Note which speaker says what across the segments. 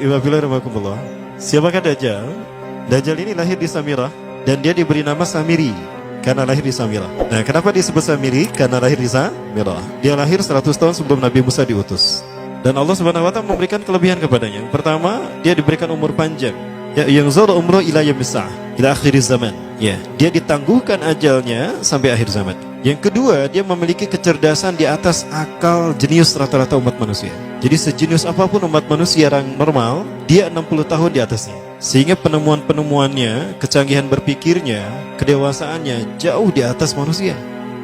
Speaker 1: Ibadillah. Siapakah Dajjal? Dajjal ini lahir di Samirah dan dia diberi nama Samiri karena lahir di Samirah. Nah, kenapa disebut Samiri? Karena lahir di Samirah. Dia lahir 100 tahun sebelum Nabi Musa diutus. Dan Allah Subhanahu wa taala memberikan kelebihan kepadanya. Yang pertama, dia diberikan umur panjang. Ya, yang zara umru ila yamsah ila akhir zaman. Ya, dia ditangguhkan ajalnya sampai akhir zaman. Yang kedua, dia memiliki kecerdasan di atas akal jenius rata-rata umat manusia. Jadi sejenius apapun umat manusia yang normal, dia 60 tahun di atasnya. Sehingga penemuan-penemuannya, kecanggihan berpikirnya, kedewasaannya jauh di atas manusia.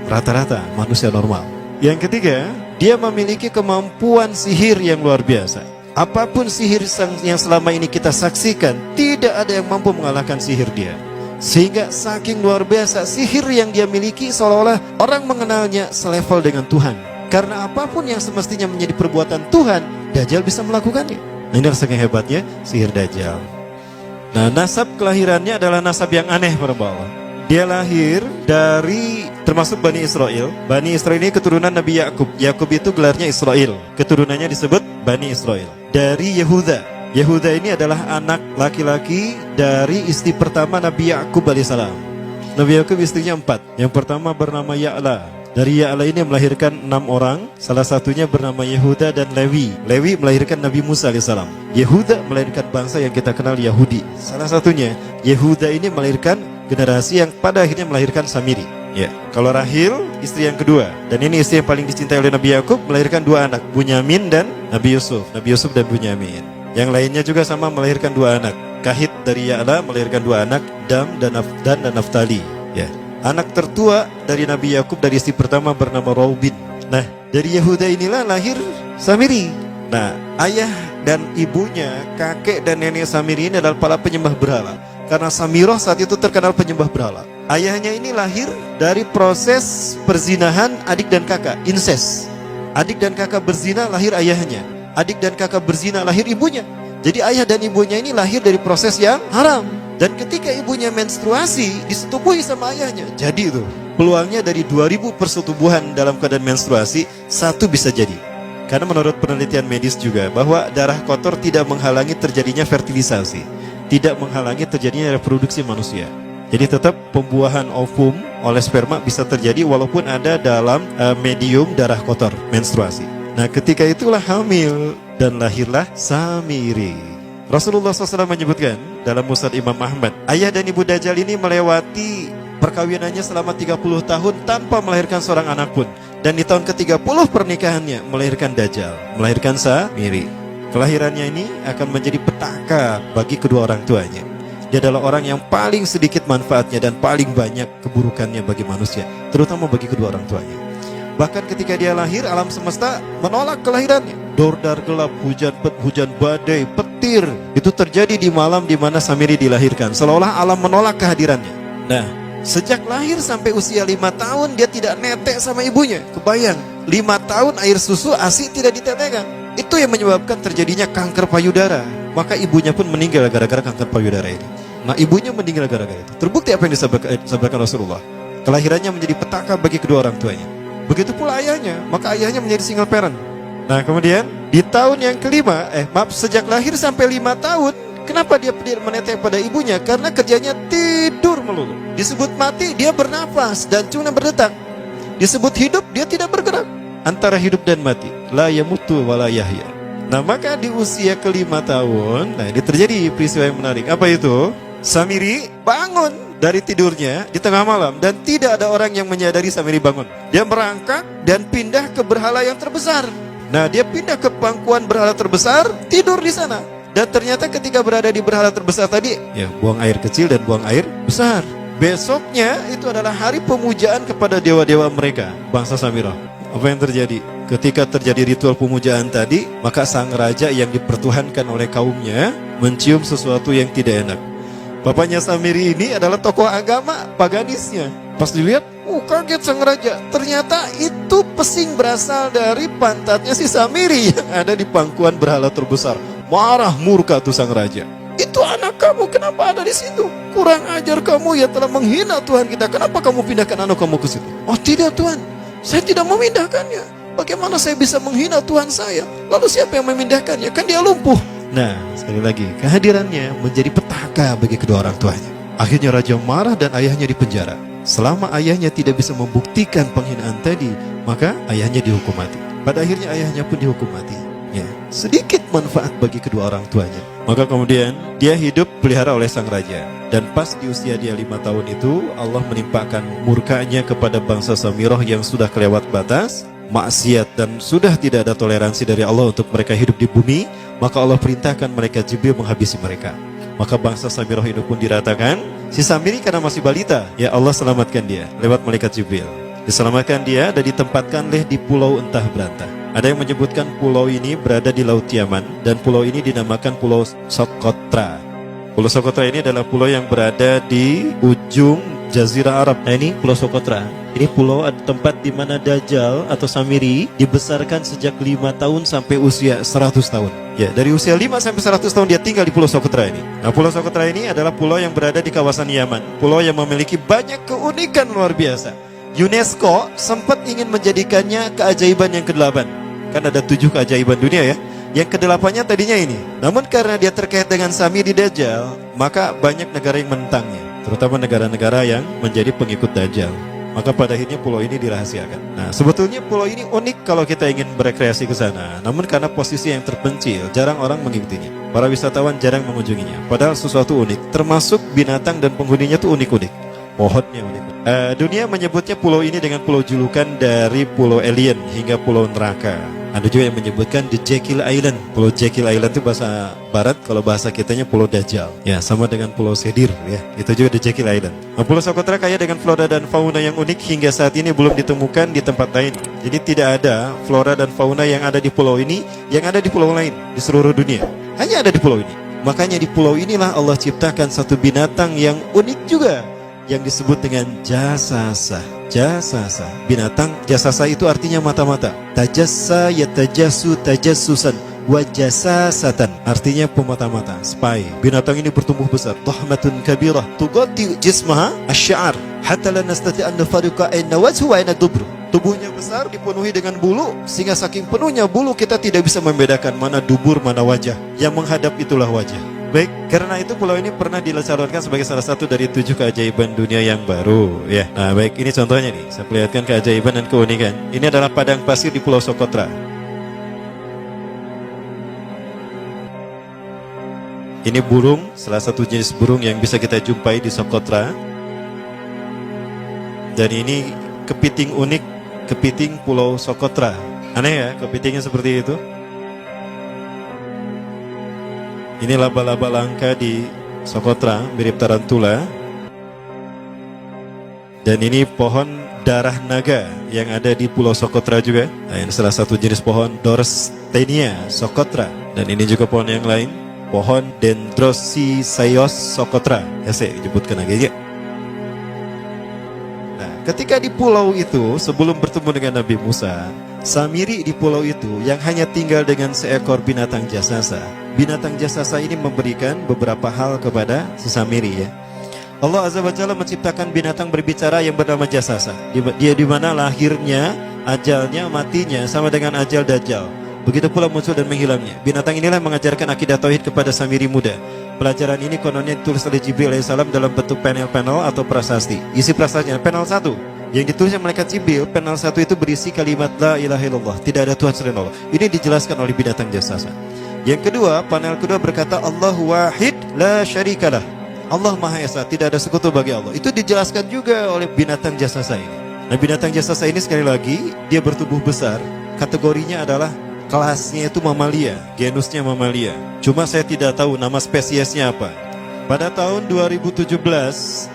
Speaker 1: Rata-rata manusia normal. Yang ketiga, dia memiliki kemampuan sihir yang luar biasa. Apapun sihir yang selama ini kita saksikan, tidak ada yang mampu mengalahkan sihir dia. Sehingga saking luar biasa sihir yang dia miliki, seolah-olah orang mengenalnya selevel dengan Tuhan. Karena apapun yang semestinya menjadi perbuatan Tuhan, Dajjal bisa melakukannya. Nah, ini saking hebatnya sihir Dajjal. Nah, nasab kelahirannya adalah nasab yang aneh para Allah. Dia lahir dari termasuk Bani Israel. Bani Israel ini keturunan Nabi Yakub. Yakub itu gelarnya Israel. Keturunannya disebut Bani Israel. Dari Yehuda. Yehuda ini adalah anak laki-laki dari istri pertama Nabi Yakub alaihissalam. Nabi Yakub istrinya 4. Yang pertama bernama Ya'la. Dari Ya'la ini melahirkan 6 orang. Salah satunya bernama Yehuda dan Lewi. Lewi melahirkan Nabi Musa alaihissalam. Yehuda melahirkan bangsa yang kita kenal Yahudi. Salah satunya Yehuda ini melahirkan generasi yang pada akhirnya melahirkan Samiri. Ya, kalau Rahil istri yang kedua, dan ini istri yang paling dicintai oleh Nabi Yakub, melahirkan 2 anak, Bunyamin dan Nabi Yusuf. Nabi Yusuf dan Bunyamin. Yang lainnya juga sama melahirkan 2 anak. Kahit dari Ya'la melahirkan 2 anak, Dam dan Naftali. Ya. Anak tertua dari Nabi Yakub dari istri pertama bernama Raubin. Nah, dari Yehuda inilah lahir Samiri. Nah, ayah dan ibunya, kakek dan nenek Samiri ini adalah para penyembah berhala. Karena Samirah saat itu terkenal penyembah berhala. Ayahnya ini lahir dari proses perzinahan adik dan kakak, incest. Adik dan kakak berzina, lahir ayahnya. Adik dan kakak berzina, lahir ibunya. Jadi ayah dan ibunya ini lahir dari proses yang haram. Dan ketika ibunya menstruasi, disetubuhi sama ayahnya. Jadi itu, peluangnya dari 2000 persetubuhan dalam keadaan menstruasi, 1 bisa jadi. Karena menurut penelitian medis juga, bahwa darah kotor tidak menghalangi terjadinya fertilisasi, tidak menghalangi terjadinya reproduksi manusia. Jadi tetap pembuahan ovum oleh sperma bisa terjadi walaupun ada dalam medium darah kotor, menstruasi. Nah, ketika itulah hamil dan lahirlah Samiri. Rasulullah SAW menyebutkan dalam Musnad Imam Ahmad, ayah dan ibu Dajjal ini melewati perkawinannya selama 30 tahun tanpa melahirkan seorang anak pun. Dan di tahun ke-30 pernikahannya melahirkan Dajjal, melahirkan Samiri. Kelahirannya ini akan menjadi petaka bagi kedua orang tuanya. Dia adalah orang yang paling sedikit manfaatnya dan paling banyak keburukannya bagi manusia, terutama bagi kedua orang tuanya. Bahkan ketika dia lahir, alam semesta menolak kelahirannya. Dordar gelap, hujan badai, petir, itu terjadi di malam di mana Samiri dilahirkan. Seolah-olah alam menolak kehadirannya. Nah, sejak lahir sampai usia 5 tahun dia tidak netek sama ibunya. Kebayang, 5 tahun air susu ASI tidak ditetekkan. Itu yang menyebabkan terjadinya kanker payudara. Maka ibunya pun meninggal gara-gara kanker payudara ini. Nah, ibunya meninggal gara-gara itu. Terbukti apa yang disampaikan Rasulullah. Kelahirannya menjadi petaka bagi kedua orang tuanya. Begitu pula ayahnya, maka ayahnya menjadi single parent. Nah, kemudian di tahun yang kelima, sejak lahir sampai 5 tahun, kenapa dia tidak menetek pada ibunya? Karena kerjanya tidur melulu. Disebut mati, dia bernafas dan cuma berdetak. Disebut hidup, dia tidak bergerak. Antara hidup dan mati, la yamutu wa la yahya. Nah, maka di usia ke-5 tahun, nah ini terjadi peristiwa yang menarik. Apa itu? Samiri bangun dari tidurnya di tengah malam dan tidak ada orang yang menyadari Samiri bangun. Dia merangkak dan pindah ke berhala yang terbesar. Nah, dia pindah ke pangkuan berhala terbesar, tidur di sana. Dan ternyata ketika berada di berhala terbesar tadi, ya buang air kecil dan buang air besar. Besoknya itu adalah hari pemujaan kepada dewa-dewa mereka, bangsa Samirah. Apa yang terjadi? Ketika terjadi ritual pemujaan tadi, maka sang raja yang dipertuhankan oleh kaumnya mencium sesuatu yang tidak enak. Bapaknya Samiri ini adalah tokoh agama paganisnya. Pas dilihat, kaget sang raja. Ternyata itu pesing berasal dari pantatnya si Samiri yang ada di pangkuan berhala terbesar. Marah murka tuh sang raja. Itu anak kamu, kenapa ada di situ? Kurang ajar kamu yang telah menghina Tuhan kita. Kenapa kamu pindahkan anak kamu ke situ? Oh tidak Tuhan, saya tidak memindahkannya. Bagaimana saya bisa menghina Tuhan saya? Lalu siapa yang memindahkannya? Kan dia lumpuh. Nah, Sekali lagi, kehadirannya menjadi petaka bagi kedua orang tuanya. Akhirnya raja marah dan ayahnya dipenjara. Selama ayahnya tidak bisa membuktikan penghinaan tadi, maka ayahnya dihukum mati. Pada akhirnya ayahnya pun dihukum mati. Ya, sedikit manfaat bagi kedua orang tuanya. Maka kemudian dia hidup pelihara oleh sang raja. Dan pas di usia dia 5 tahun itu, Allah menimpakan murkanya kepada bangsa Samirah yang sudah kelewat batas, maksiat, dan sudah tidak ada toleransi dari Allah untuk mereka hidup di bumi. Maka Allah perintahkan malaikat Jibril menghabisi mereka. Maka bangsa Samirah itu pun diratakan. Si Samiri karena masih balita, ya Allah selamatkan dia lewat malaikat Jibril. Diselamatkan dia dan ditempatkan di pulau entah berantah. Ada yang menyebutkan pulau ini berada di Laut Yaman, dan pulau ini dinamakan Pulau Socotra. Pulau Socotra ini adalah pulau yang berada di ujung Jazirah Arab. Nah, ini Pulau Socotra. Ini pulau tempat di mana Dajjal atau Samiri dibesarkan sejak 5 tahun sampai usia 100 tahun. Ya, dari usia 5 sampai 100 tahun dia tinggal di Pulau Socotra ini. Nah, Pulau Socotra ini adalah pulau yang berada di kawasan Yaman. Pulau yang memiliki banyak keunikan luar biasa. UNESCO sempat ingin menjadikannya keajaiban yang ke-8. Kan ada 7 keajaiban dunia ya. Yang ke-8-nya tadinya ini. Namun karena dia terkait dengan Samiri Dajjal, maka banyak negara yang menentangnya, terutama negara-negara yang menjadi pengikut Dajjal. Maka pada akhirnya pulau ini dirahasiakan. Nah, sebetulnya pulau ini unik kalau kita ingin berekreasi ke sana. Namun karena posisi yang terpencil, jarang orang mengikutinya. Para wisatawan jarang mengunjunginya. Padahal sesuatu unik, termasuk binatang dan penghuninya tuh unik-unik. Pohonnya unik. Dunia menyebutnya pulau ini dengan pulau julukan dari pulau alien hingga pulau neraka. Ada juga yang menyebutkan The Jekyll Island. Pulau Jekyll Island itu bahasa barat, kalau bahasa kitanya Pulau Dajjal. Ya, sama dengan Pulau Sedir ya. Itu juga The Jekyll Island. Nah, Pulau Socotra kaya dengan flora dan fauna yang unik hingga saat ini belum ditemukan di tempat lain. Jadi tidak ada flora dan fauna yang ada di pulau ini yang ada di pulau lain di seluruh dunia. Hanya ada di pulau ini. Makanya di pulau inilah Allah ciptakan satu binatang yang unik juga, yang disebut dengan jasasa. Jasasa, binatang jasasa itu artinya mata-mata. Tajassa yatajassu tajassusan wa jasasatan, artinya pemata-mata, spy. Binatang ini bertumbuh besar, dhahmatun kabirah tughatti jismaha asy-sya'ar hatta la nastati an nafariqa ayna wajhu wa ayna dubru. Tubuhnya besar, dipenuhi dengan bulu, sehingga saking penuhnya bulu kita tidak bisa membedakan mana dubur, mana wajah. Yang menghadap itulah wajah. Baik, karena itu pulau ini pernah dilacalonkan sebagai salah satu dari 7 keajaiban dunia yang baru ya. Nah baik, ini contohnya nih, saya perlihatkan keajaiban dan keunikan. Ini adalah padang pasir di Pulau Socotra. Ini burung, salah satu jenis burung yang bisa kita jumpai di Socotra. Dan ini kepiting unik, kepiting Pulau Socotra. Aneh ya, kepitingnya seperti itu. Ini laba-laba langka di Socotra, mirip tarantula. Dan ini pohon darah naga yang ada di Pulau Socotra juga. Nah, ini salah satu jenis pohon Dorstenia Socotra. Dan ini juga pohon yang lain, pohon Dendrosisaios Socotra. Ya, saya sebutkan lagi ya. Nah, ketika di pulau itu, sebelum bertemu dengan Nabi Musa, Samiri di pulau itu yang hanya tinggal dengan seekor binatang jasasa. Binatang jasasa ini memberikan beberapa hal kepada si Samiri ya. Allah Azza wa Jalla menciptakan binatang berbicara yang bernama jasasa. Dia di mana lahirnya, ajalnya, matinya sama dengan ajal Dajjal. Begitu pula muncul dan menghilangnya. Binatang inilah mengajarkan akidah tauhid kepada Samiri muda. Pelajaran ini kononnya ditulis oleh Jibril alaihissalam dalam bentuk panel-panel atau prasasti. Isi prasastinya panel 1 yang ditulis oleh malaikat Jibril, panel 1 itu berisi kalimat la ilaha illallah, tidak ada Tuhan selain Allah. Ini dijelaskan oleh binatang jasasa. Yang kedua, panel kedua berkata Allahu wahid la syarikalah. Allah Maha Esa, tidak ada sekutu bagi Allah. Itu dijelaskan juga oleh binatang jasasa ini. Nah, binatang jasasa ini sekali lagi dia bertubuh besar. Kategorinya adalah kelasnya itu mamalia, genusnya mamalia. Cuma saya tidak tahu nama spesiesnya apa. Pada tahun 2017,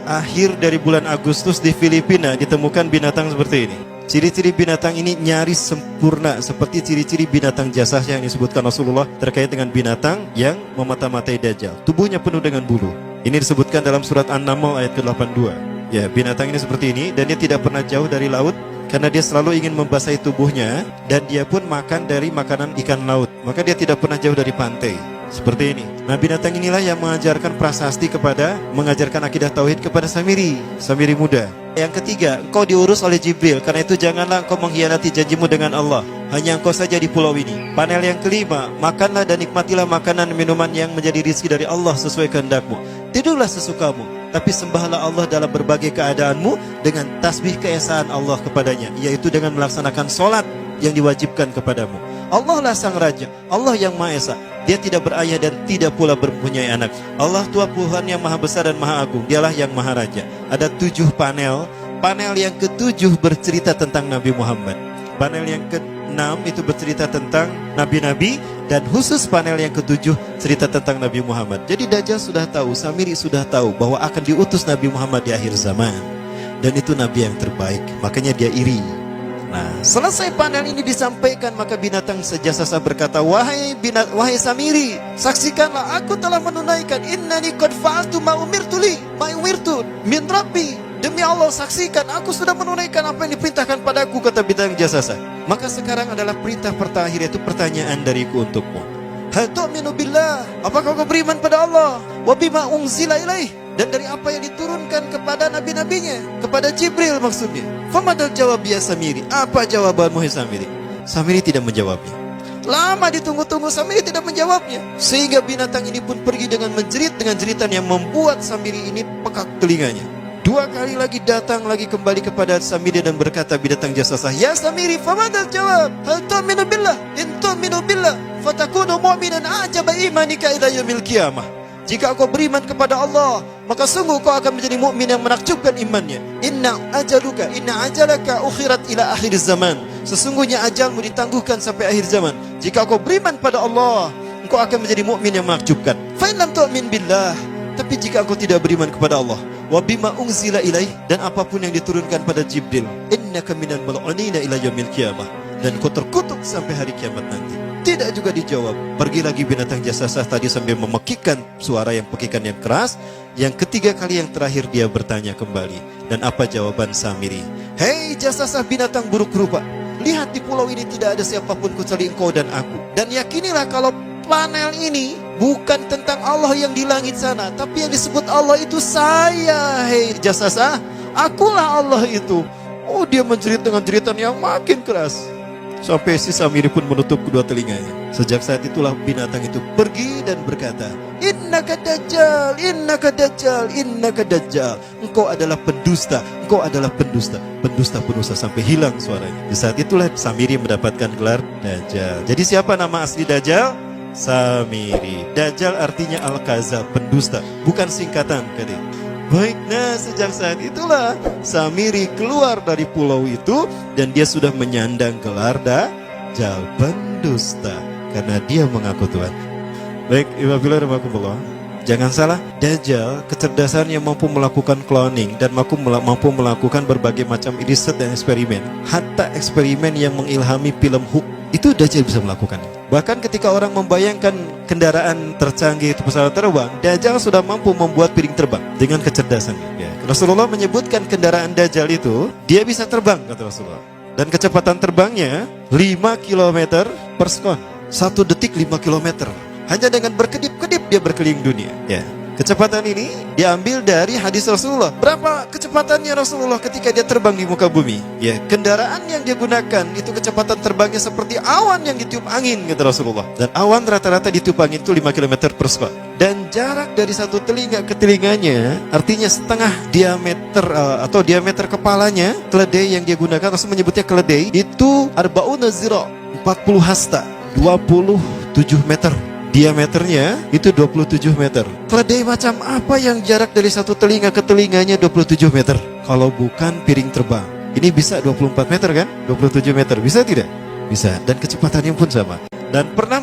Speaker 1: akhir dari bulan Agustus di Filipina ditemukan binatang seperti ini. Ciri-ciri binatang ini nyaris sempurna seperti ciri-ciri binatang jasasa yang disebutkan Rasulullah terkait dengan binatang yang memata-matai Dajjal. Tubuhnya penuh dengan bulu. Ini disebutkan dalam surat An-Naml ayat ke-82. Ya, binatang ini seperti ini dan dia tidak pernah jauh dari laut karena dia selalu ingin membasahi tubuhnya dan dia pun makan dari makanan ikan laut. Maka dia tidak pernah jauh dari pantai. Seperti ini. Nah, binatang inilah yang mengajarkan prasasti mengajarkan akidah tauhid kepada Samiri muda. Yang ketiga, engkau diurus oleh Jibril. Karena itu janganlah engkau mengkhianati janjimu dengan Allah. Hanya engkau saja di pulau ini. Panel yang kelima, makanlah dan nikmatilah makanan minuman yang menjadi rizki dari Allah sesuai kehendakmu. Tidurlah sesukamu, tapi sembahlah Allah dalam berbagai keadaanmu dengan tasbih keesaan Allah kepadanya, yaitu dengan melaksanakan solat yang diwajibkan kepadamu. Allah lah sang raja, Allah yang Maha Esa. Dia tidak berayah dan tidak pula mempunyai anak. Allah Tuhan Tuhan yang maha besar dan maha agung. Dialah yang maha raja. Ada 7 panel. Panel yang ke-7 bercerita tentang Nabi Muhammad. Panel yang ke-6 itu bercerita tentang nabi-nabi. Dan khusus panel yang ke-7 cerita tentang Nabi Muhammad. Jadi Dajjal sudah tahu, Samiri sudah tahu bahwa akan diutus Nabi Muhammad di akhir zaman. Dan itu Nabi yang terbaik. Makanya dia iri. Nah, selesai panel ini disampaikan, maka binatang sejasasa berkata, wahai Samiri, saksikanlah aku telah menunaikan innani qad fa'altu ma umirtu min rabbi. Demi Allah, saksikan aku sudah menunaikan apa yang diperintahkan padaku, kata binatang jasasa. Maka sekarang adalah perintah terakhir, yaitu pertanyaan dariku untukmu. Hal tu'minu billah, apakah kau beriman pada Allah? Wa bima unzila ilaih, dan dari apa yang diturunkan kepada nabi-nabinya, kepada Jibril maksudnya. Famadal jawab ya Samiri, apa jawabanmu hai Samiri? Samiri tidak menjawabnya. Lama ditunggu-tunggu, Samiri tidak menjawabnya. Sehingga binatang ini pun pergi dengan menjerit dengan jeritan yang membuat Samiri ini pekak telinganya. 2 kali lagi datang lagi kembali kepada Samiri dan berkata binatang jasasa, ya Samiri, famadal jawab? Hal tu'minu billah, in tu'minu billah fatakunu mu'minan a'jaba imanika ila yaumil qiyamah. Jika kau beriman kepada Allah, maka sungguh kau akan menjadi mukmin yang menakjubkan imannya. Inna ajalaka ukhirat ila akhir zaman. Sesungguhnya ajalmu ditangguhkan sampai akhir zaman. Jika kau beriman pada Allah, engkau akan menjadi mukmin yang menakjubkan. Fa in lam tu'min billah, tapi jika engkau tidak beriman kepada Allah, wa bima unzila ilaih, dan apapun yang diturunkan pada Jibril, innaka minal mal'unina ila yaumil qiyamah, dan kau terkutuk sampai hari kiamat nanti. Tidak juga dijawab. Pergi lagi binatang jasasa tadi sambil memekikkan suara yang pekikan yang keras. Yang ketiga kali yang terakhir dia bertanya kembali. Dan apa jawaban Samiri? Hei jasasa binatang buruk rupa, lihat di pulau ini tidak ada siapapun kecuali engkau dan aku. Dan yakinilah kalau panel ini bukan tentang Allah yang di langit sana, tapi yang disebut Allah itu saya. Hei jasasa, akulah Allah itu. Oh, dia menjerit dengan jeritan yang makin keras. Sampai si Samiri pun menutup kedua telinganya. Sejak saat itulah binatang itu pergi dan berkata, innaka dajjal, innaka dajjal, innaka dajjal. Engkau adalah pendusta, engkau adalah pendusta, pendusta sampai hilang suaranya. Di saat itulah Samiri mendapatkan gelar Dajjal. Jadi siapa nama asli Dajjal? Samiri. Dajjal artinya Al-Kazab, pendusta, bukan singkatan katanya. Baik, nah sejak saat itulah Samiri keluar dari pulau itu dan dia sudah menyandang gelar Dajjal, pendusta, karena dia mengaku Tuhan. Baik, Iwabillah, jangan salah, Dajjal kecerdasan yang mampu melakukan cloning dan mampu melakukan berbagai macam riset dan eksperimen. Hatta eksperimen yang mengilhami film Hook itu Dajjal bisa melakukan. Bahkan ketika orang membayangkan kendaraan tercanggih itu pesawat terbang, Dajjal sudah mampu membuat piring terbang dengan kecerdasannya. Ya. Rasulullah menyebutkan kendaraan Dajjal itu dia bisa terbang, kata Rasulullah. Dan kecepatan terbangnya 5 km per sekon. 1 detik 5 km. Hanya dengan berkedip-kedip dia berkeliling dunia. Ya. Kecepatan ini diambil dari hadis Rasulullah. Berapa kecepatannya Rasulullah ketika dia terbang di muka bumi? Ya, kendaraan yang dia gunakan itu kecepatan terbangnya seperti awan yang ditiup angin, kata Rasulullah. Dan awan rata-rata ditiup angin itu 5 km per sekon. Dan jarak dari satu telinga ke telinganya, artinya setengah diameter atau diameter kepalanya, keledai yang dia gunakan, Rasul menyebutnya keledai, itu arba'una zira, 40 hasta, 27 meter. Diameternya itu 27 meter. Keledai macam apa yang jarak dari satu telinga ke telinganya 27 meter? Kalau bukan piring terbang. Ini bisa 24 meter kan? 27 meter, bisa tidak? Bisa, dan kecepatannya pun sama. Dan pernah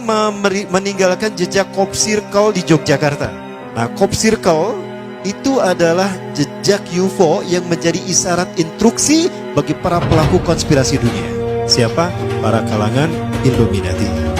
Speaker 1: meninggalkan jejak Cop Circle di Yogyakarta. Nah, Cop Circle itu adalah jejak UFO yang menjadi isyarat instruksi bagi para pelaku konspirasi dunia. Siapa? Para kalangan Illuminati.